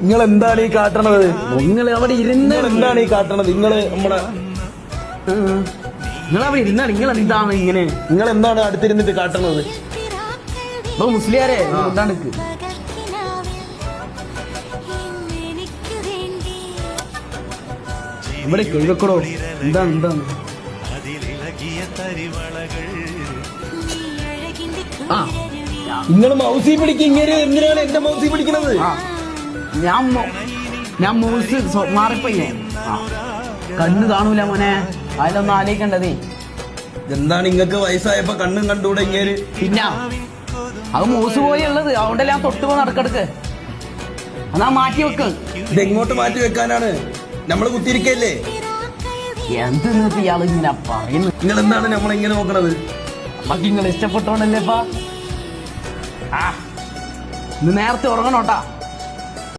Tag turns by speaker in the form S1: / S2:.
S1: നിങ്ങൾ എന്താണ് ഈ കാട്ടണത്?
S2: നിങ്ങൾ അവിടെ ഇരുന്ന്
S1: എന്താണ് ഈ കാട്ടണത്? നിങ്ങള് നമ്മളെ
S2: നിങ്ങൾ അവിടെ ഇരുന്നാണ് നിങ്ങൾ എന്താണ് ഇങ്ങനെ?
S1: നിങ്ങൾ എന്താണ് അടുത്തിരുന്നിട്ട് കാട്ടണത്?
S2: മുസ്ലിയാരെ എന്താണ് ഇവിടെ കൈവെക്കടോ? എന്താണ് എന്താണ്
S1: നിങ്ങൾ മൗസി പിടിക്കും. ഇങ്ങനെ എന്തിനാണ് എന്റെ മൗസി പിടിക്കണത്?
S2: ഞാൻ മൂസ് മാറിപ്പോയില്ലേ? കണ്ണു കാണൂല മോനെ, അതിലൊന്നും ആലോചിക്കണ്ടതേ.
S1: എന്താണ് നിങ്ങൾക്ക് വയസ്സായപ്പോ കണ്ണും കണ്ടൂടെ ഇങ്ങനെ?
S2: പിന്നെ അത് മൂസ് പോയുള്ളത്, അതുകൊണ്ടല്ലേ ഞാൻ തൊട്ടുപോ നടക്കെടുക്ക്. എന്നാ മാറ്റി വെക്ക്.
S1: ഇതെങ്ങോട്ട് മാറ്റി വെക്കാനാണ്? നമ്മള് കുത്തിരിക്കല്ലേ?
S2: എന്തെന്ന് ഇയാൾ ഇങ്ങനെ പറയുന്നു?
S1: നിങ്ങൾ എന്താണ് നമ്മളിങ്ങനെ നോക്കണത്?
S2: നമുക്ക് നിങ്ങൾ ഇഷ്ടപ്പെട്ടോണ്ടല്ലേപ്പാ. ഇന്ന് നേരത്തെ ഉറങ്ങണോട്ടാ.